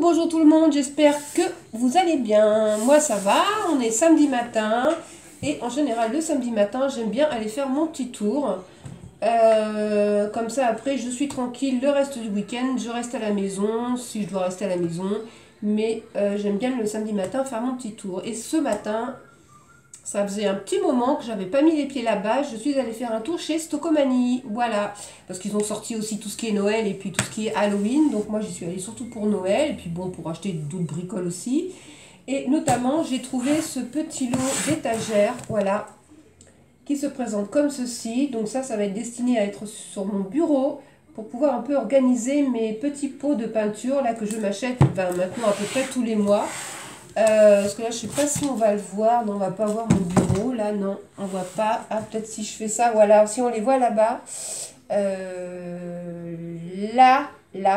Bonjour tout le monde, j'espère que vous allez bien. Moi ça va, on est samedi matin et en général le samedi matin j'aime bien aller faire mon petit tour. Comme ça après je suis tranquille le reste du week-end, je reste à la maison si je dois rester à la maison. Mais j'aime bien le samedi matin faire mon petit tour. Et ce matin, ça faisait un petit moment que j'avais pas mis les pieds là-bas. Je suis allée faire un tour chez Stocomanie. Voilà. Parce qu'ils ont sorti aussi tout ce qui est Noël et puis tout ce qui est Halloween. Donc moi j'y suis allée surtout pour Noël. Et puis bon, pour acheter d'autres bricoles aussi. Et notamment, j'ai trouvé ce petit lot d'étagères. Voilà. Qui se présente comme ceci. Donc ça va être destiné à être sur mon bureau. Pour pouvoir un peu organiser mes petits pots de peinture. Là que je m'achète maintenant à peu près tous les mois. Parce que là, je sais pas si on va le voir. Non, on va pas voir mon bureau. Là, non, on voit pas. Ah, peut-être si je fais ça. Voilà, si on les voit là-bas. Là,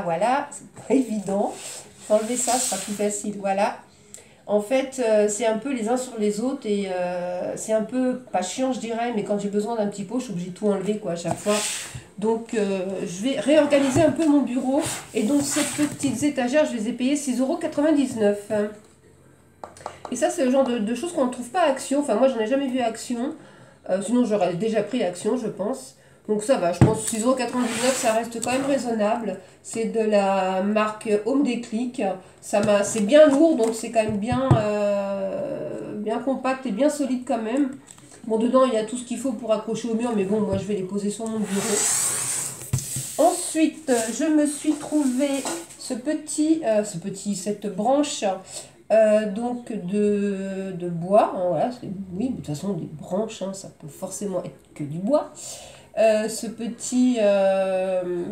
voilà. C'est pas évident. Faut enlever ça, ce sera plus facile. Voilà. En fait, c'est un peu les uns sur les autres. Et c'est un peu, pas chiant, je dirais. Mais quand j'ai besoin d'un petit pot, je suis obligée de tout enlever, quoi, à chaque fois. Donc, je vais réorganiser un peu mon bureau. Et donc, ces petites étagères, je les ai payées 6,99 €. Et ça, c'est le genre de choses qu'on ne trouve pas à Action. Enfin, moi, j'en ai jamais vu à Action. Sinon, j'aurais déjà pris Action, je pense. Donc ça va, je pense 6,99 €, ça reste quand même raisonnable. C'est de la marque Home Déclic. C'est bien lourd, donc c'est quand même bien compact et bien solide quand même. Bon, dedans, il y a tout ce qu'il faut pour accrocher au mur, mais bon, moi, je vais les poser sur mon bureau. Ensuite, je me suis trouvé cette branche donc de bois, hein, voilà, oui, de toute façon des branches, hein, ça peut forcément être que du bois. Ce petit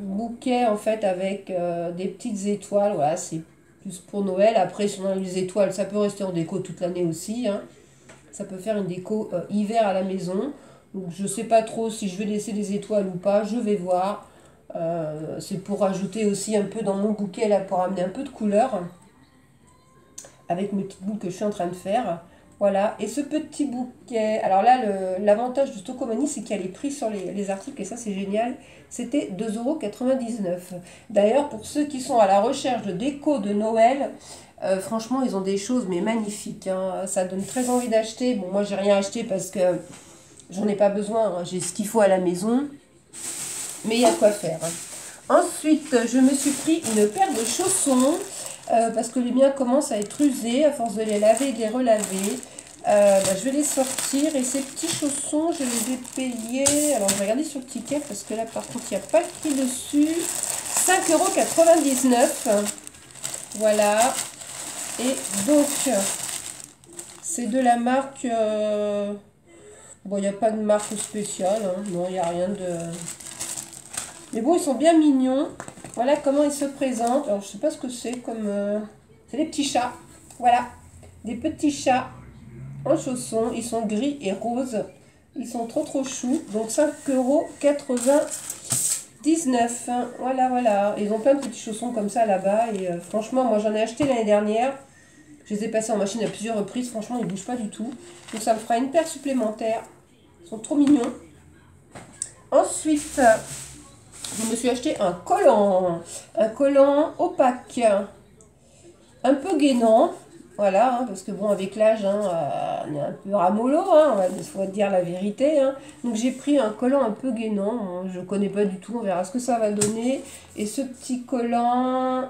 bouquet en fait avec des petites étoiles, voilà, c'est plus pour Noël. Après, si on a les étoiles, ça peut rester en déco toute l'année aussi, hein. Ça peut faire une déco hiver à la maison. Donc je sais pas trop si je vais laisser des étoiles ou pas, je vais voir. C'est pour rajouter aussi un peu dans mon bouquet là, pour amener un peu de couleur avec mes petites boules que je suis en train de faire. Voilà, et ce petit bouquet, alors là, l'avantage de Stocomanie, c'est qu'il y a les prix sur les articles, et ça c'est génial, c'était 2,99 €. D'ailleurs, pour ceux qui sont à la recherche de déco de Noël, franchement, ils ont des choses mais magnifiques, hein. Ça donne très envie d'acheter. Bon, moi j'ai rien acheté parce que j'en ai pas besoin, hein. J'ai ce qu'il faut à la maison, mais il y a quoi faire, hein. Ensuite, je me suis pris une paire de chaussons. Parce que les miens commencent à être usés à force de les laver et de les relaver. Je vais les sortir, et ces petits chaussons, je les ai payés. Alors je vais regarder sur le ticket parce que là par contre il n'y a pas le prix dessus. 5,99 €. Voilà. Et donc c'est de la marque. Bon, il n'y a pas de marque spéciale, hein. Non, il n'y a rien de. Mais bon, ils sont bien mignons. Voilà comment ils se présentent. Alors, je sais pas ce que c'est comme... c'est des petits chats. Voilà. Des petits chats en chaussons. Ils sont gris et roses. Ils sont trop choux. Donc, 5,99 €. Voilà, voilà. Ils ont plein de petits chaussons comme ça là-bas. Et franchement, moi, j'en ai acheté l'année dernière. Je les ai passés en machine à plusieurs reprises. Franchement, ils ne bougent pas du tout. Donc, ça me fera une paire supplémentaire. Ils sont trop mignons. Ensuite... je me suis acheté un collant opaque, un peu gainant, voilà, hein, parce que bon, avec l'âge, hein, on est un peu ramollo, hein, il faut dire la vérité, hein. Donc j'ai pris un collant un peu gainant, je ne connais pas du tout, on verra ce que ça va donner. Et ce petit collant,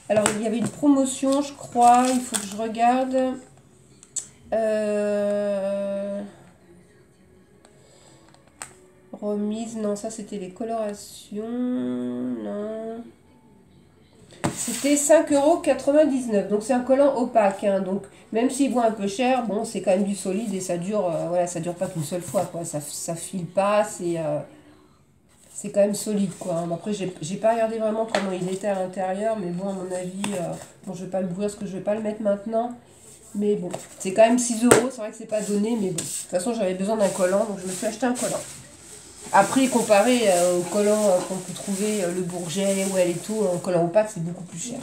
alors il y avait une promotion, je crois, il faut que je regarde. Remise, non, ça c'était les colorations, non. C'était 5,99 €, donc c'est un collant opaque, hein, donc même s'il vaut un peu cher, bon, c'est quand même du solide et ça dure, voilà, ça dure pas qu'une seule fois, quoi, ça file pas, c'est quand même solide, quoi, hein. Après, j'ai pas regardé vraiment comment il était à l'intérieur, mais bon, à mon avis, bon, je vais pas le ouvrir parce que je vais pas le mettre maintenant. Mais bon, c'est quand même 6 €, c'est vrai que c'est pas donné, mais bon, de toute façon, j'avais besoin d'un collant, donc je me suis acheté un collant. Après, comparé au collant qu'on peut trouver, le Bourget, ouais, et tout, en collant opaque, c'est beaucoup plus cher.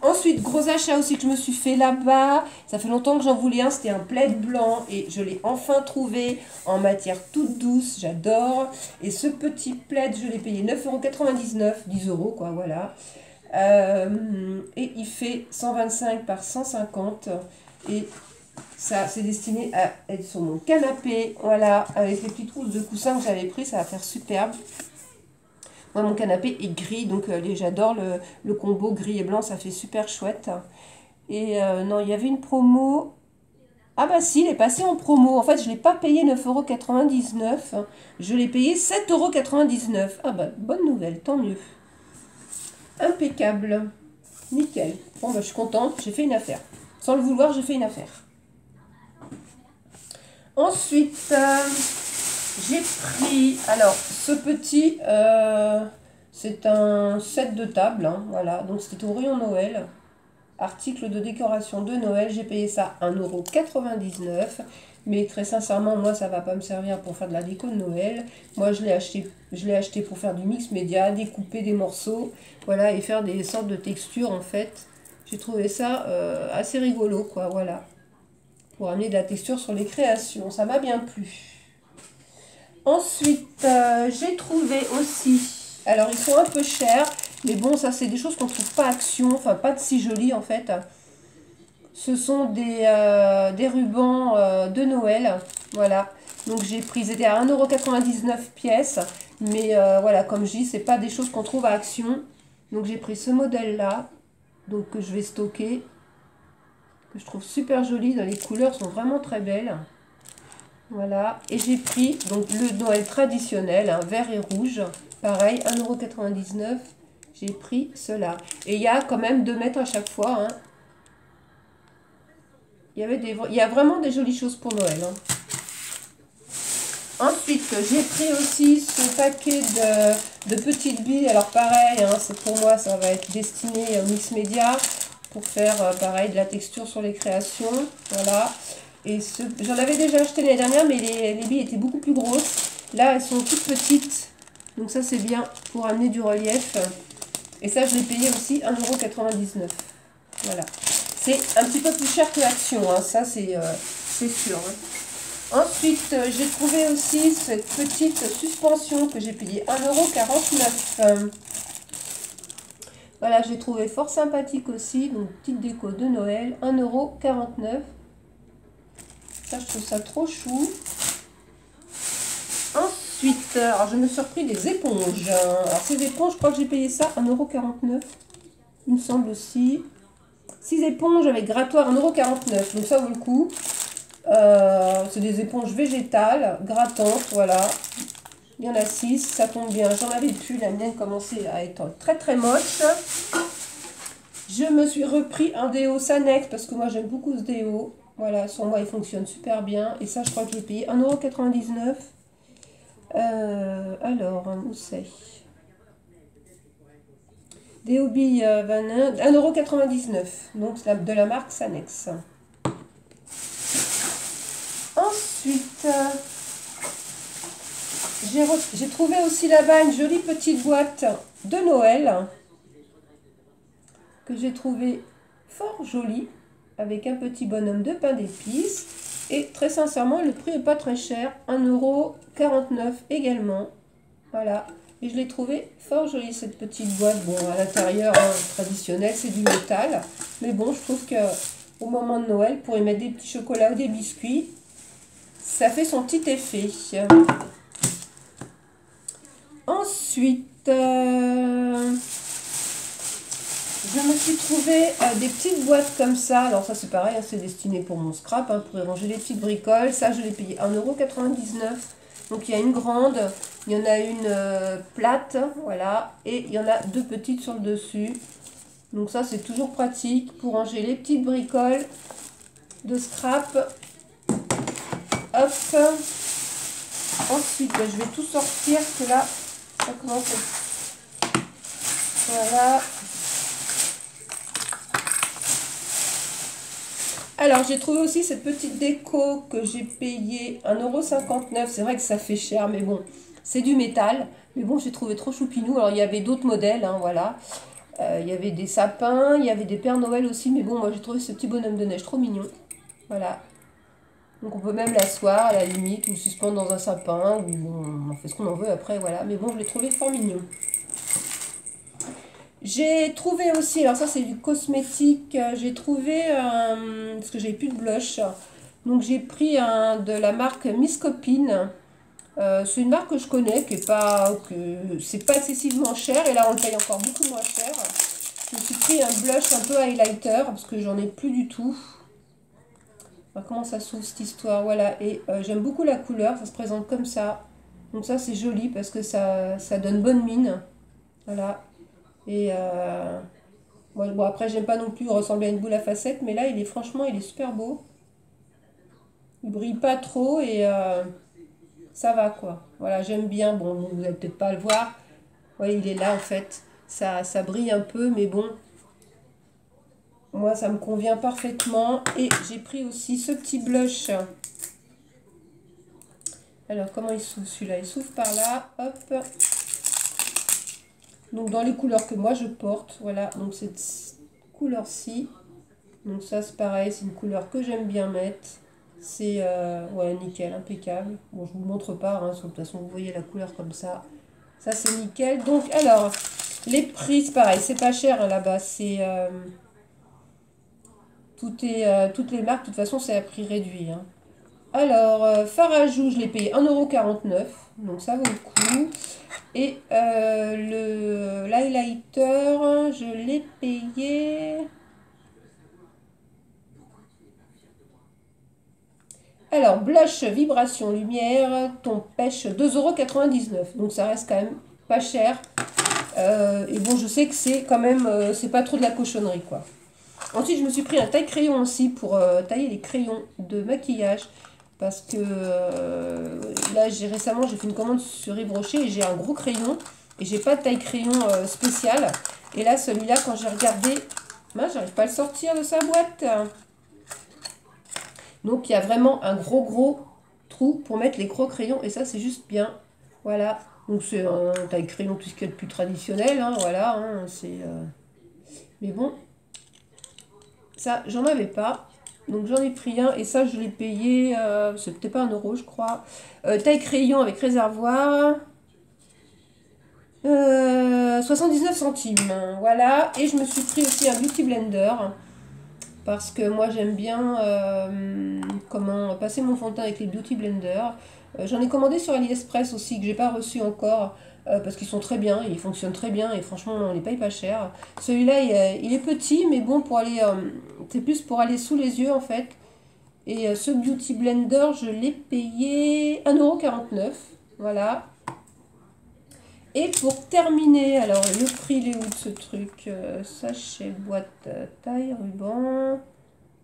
Ensuite, gros achat aussi que je me suis fait là-bas. Ça fait longtemps que j'en voulais un, c'était un plaid blanc et je l'ai enfin trouvé en matière toute douce, j'adore. Et ce petit plaid, je l'ai payé 9,99 €, 10 € quoi, voilà. Et il fait 125 par 150. Et ça, c'est destiné à être sur mon canapé. Voilà, avec les petites trousses de coussin que j'avais pris, ça va faire superbe. Moi, mon canapé est gris, donc j'adore le combo gris et blanc, ça fait super chouette. Et non, il y avait une promo. Ah bah si, il est passé en promo. En fait, je ne l'ai pas payé 9,99 €. Je l'ai payé 7,99 €. Ah bah, bonne nouvelle, tant mieux. Impeccable. Nickel. Bon bah, je suis contente, j'ai fait une affaire. Sans le vouloir, j'ai fait une affaire. Ensuite, j'ai pris, alors, ce petit, c'est un set de table, hein, voilà, donc c'était au rayon Noël, article de décoration de Noël, j'ai payé ça 1,99 €, mais très sincèrement, moi, ça va pas me servir pour faire de la déco de Noël, moi, je l'ai acheté pour faire du mix média, découper des morceaux, voilà, et faire des sortes de textures, en fait, j'ai trouvé ça assez rigolo, quoi, voilà, pour amener de la texture sur les créations, ça m'a bien plu. Ensuite, j'ai trouvé aussi, alors ils sont un peu chers, mais bon, ça c'est des choses qu'on ne trouve pas Action, enfin pas de si jolies en fait. Ce sont des rubans de Noël, voilà. Donc j'ai pris, ils étaient à 1,99 € pièce, mais voilà, comme je dis, c'est pas des choses qu'on trouve à Action. Donc j'ai pris ce modèle-là, donc que je vais stocker, que je trouve super joli, les couleurs sont vraiment très belles. Voilà, et j'ai pris donc le Noël traditionnel, hein, vert et rouge, pareil, 1,99 €, j'ai pris cela. Et il y a quand même 2 mètres à chaque fois, hein. Il y a vraiment des jolies choses pour Noël, hein. Ensuite, j'ai pris aussi ce paquet de petites billes, alors pareil, hein, c'est pour moi, ça va être destiné au mix média, pour faire pareil de la texture sur les créations, voilà. Et j'en avais déjà acheté l'année dernière, mais les billes étaient beaucoup plus grosses. Là, elles sont toutes petites. Donc ça, c'est bien pour amener du relief. Et ça, je l'ai payé aussi 1,99 €. Voilà. C'est un petit peu plus cher que Action, hein. Ça, c'est sûr, hein. Ensuite, j'ai trouvé aussi cette petite suspension que j'ai payée 1,49 €. Voilà, j'ai trouvé fort sympathique aussi. Donc, petite déco de Noël, 1,49 €. Ça, je trouve ça trop chou. Ensuite, alors je me suis repris des éponges. Alors ces éponges, je crois que j'ai payé ça 1,49 €. Il me semble aussi. 6 éponges avec grattoir 1,49 €. Donc ça vaut le coup. C'est des éponges végétales, grattantes, voilà. Il y en a 6, ça tombe bien. J'en avais plus, la mienne commençait à être très très moche. Je me suis repris un déo Sanex parce que moi j'aime beaucoup ce déo. Voilà, sur moi il fonctionne super bien. Et ça, je crois que j'ai payé 1,99 €. Alors, où c'est? Déobi 1,99 €. Donc, de la marque Sanex. Ensuite, j'ai trouvé aussi là-bas une jolie petite boîte de Noël que j'ai trouvé fort jolie, avec un petit bonhomme de pain d'épices. Et très sincèrement, le prix n'est pas très cher, 1,49 € également. Voilà, et je l'ai trouvé fort jolie cette petite boîte. Bon, à l'intérieur, hein, traditionnel, c'est du métal. Mais bon, je trouve qu'au moment de Noël, pour y mettre des petits chocolats ou des biscuits, ça fait son petit effet. Ensuite, je me suis trouvé des petites boîtes comme ça. Alors ça c'est pareil, hein, c'est destiné pour mon scrap, hein, pour y ranger les petites bricoles. Ça je l'ai payé 1,99 €. Donc il y a une grande, il y en a une plate, voilà. Et il y en a 2 petites sur le dessus. Donc ça c'est toujours pratique pour ranger les petites bricoles de scrap. Hop. Ensuite je vais tout sortir, que là ça commence à... Voilà. Alors, j'ai trouvé aussi cette petite déco que j'ai payée 1,59 €. C'est vrai que ça fait cher, mais bon, c'est du métal. Mais bon, j'ai trouvé trop choupinou. Alors, il y avait d'autres modèles, hein, voilà. Il y avait des sapins, il y avait des Pères Noël aussi. Mais bon, moi, j'ai trouvé ce petit bonhomme de neige trop mignon. Voilà. Donc, on peut même l'asseoir à la limite, ou suspendre dans un sapin, ou on fait ce qu'on en veut après, voilà. Mais bon, je l'ai trouvé fort mignon. J'ai trouvé aussi, alors ça c'est du cosmétique, j'ai trouvé, parce que j'avais plus de blush, donc j'ai pris de la marque Miss Copine. C'est une marque que je connais, que c'est pas excessivement cher, et là on le paye encore beaucoup moins cher. Je me suis pris un blush un peu highlighter, parce que j'en ai plus du tout. Alors, comment ça s'ouvre cette histoire? Voilà, et j'aime beaucoup la couleur, ça se présente comme ça. Donc ça c'est joli, parce que ça donne bonne mine. Voilà. Et bon, après, j'aime pas non plus ressembler à une boule à facettes, mais là, franchement, il est super beau. Il brille pas trop et ça va quoi. Voilà, j'aime bien. Bon, vous allez peut-être pas le voir. Ouais, il est là en fait. Ça brille un peu, mais bon, moi, ça me convient parfaitement. Et j'ai pris aussi ce petit blush. Alors, comment il s'ouvre celui-là? Il s'ouvre par là. Hop. Donc, dans les couleurs que moi je porte. Voilà, donc cette couleur-ci. Donc ça c'est pareil, c'est une couleur que j'aime bien mettre. C'est ouais, nickel, impeccable. Bon, je vous montre pas, hein, de toute façon vous voyez la couleur comme ça. Ça c'est nickel. Donc alors, les prix, c'est pareil, c'est pas cher hein, là-bas. Toutes les marques, de toute façon c'est à prix réduit. Hein. Alors, Farajou, je l'ai payé 1,49 €, donc ça vaut le coup. Et l'highlighter, je l'ai payé... Alors, blush vibration lumière, ton pêche 2,99 €. Donc ça reste quand même pas cher. Et bon, je sais que c'est quand même, c'est pas trop de la cochonnerie quoi. Ensuite, je me suis pris un taille-crayon aussi pour tailler les crayons de maquillage. Parce que là, récemment, j'ai fait une commande sur Yves Rocher et j'ai un gros crayon. Et j'ai pas de taille-crayon spécial. Et là, celui-là, quand j'ai regardé, mince, j'arrive pas à le sortir de sa boîte. Donc il y a vraiment un gros trou pour mettre les gros crayons et ça c'est juste bien. Voilà, donc c'est un taille crayon tout ce qu'il y a de plus traditionnel, hein, voilà, hein, mais bon, ça j'en avais pas, donc j'en ai pris un et ça je l'ai payé, c'était pas 1 € je crois. Taille crayon avec réservoir, 79 centimes, voilà, et je me suis pris aussi un Beauty Blender. Parce que moi j'aime bien comment passer mon fond de teint avec les Beauty Blender. J'en ai commandé sur AliExpress aussi que j'ai pas reçu encore parce qu'ils sont très bien, ils fonctionnent très bien et franchement on les paye pas cher. Celui-là il est petit mais bon pour aller c'est plus pour aller sous les yeux en fait. Et ce Beauty Blender je l'ai payé 1,49 €. Voilà. Et pour terminer, alors le prix il est où de ce truc? Sachet, boîte, taille, ruban.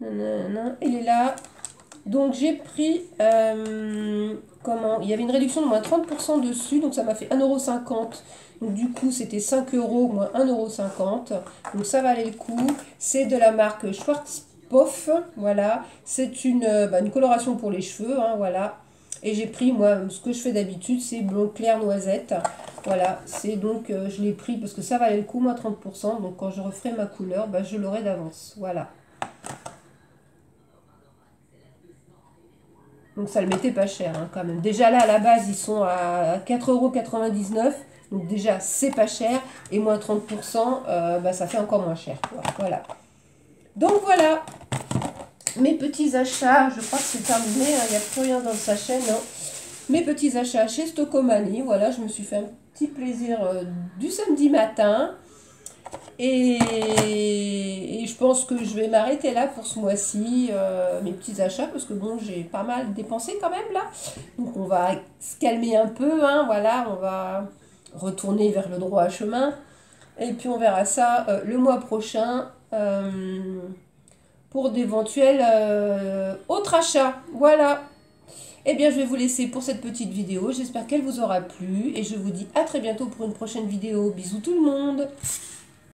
Nanana, il est là. Donc j'ai pris, comment? Il y avait une réduction de moins 30% dessus, donc ça m'a fait 1,50 €. Donc du coup c'était 5 € moins 1,50 €. Donc ça valait le coup. C'est de la marque Schwarzkopf. Voilà. C'est une coloration pour les cheveux. Hein, voilà. Et j'ai pris, moi, ce que je fais d'habitude, c'est blond clair noisette. Voilà, c'est donc, je l'ai pris parce que ça valait le coup, moins 30%. Donc, quand je referai ma couleur, je l'aurai d'avance. Voilà. Donc, ça le mettait pas cher, hein, quand même. Déjà, là, à la base, ils sont à 4,99 €. Donc, déjà, c'est pas cher. Et moins 30%, ça fait encore moins cher. Quoi. Voilà. Donc, voilà. Mes petits achats, je crois que c'est terminé. Hein, il n'y a plus rien dans le sachet, non. Mes petits achats chez Stocomanie. Voilà, je me suis fait un petit plaisir du samedi matin. Et je pense que je vais m'arrêter là pour ce mois-ci, mes petits achats, parce que bon, j'ai pas mal dépensé quand même là. Donc on va se calmer un peu, hein, voilà, on va retourner vers le droit chemin. Et puis on verra ça le mois prochain pour d'éventuels autres achats. Voilà. Eh bien, je vais vous laisser pour cette petite vidéo. J'espère qu'elle vous aura plu et je vous dis à très bientôt pour une prochaine vidéo. Bisous tout le monde!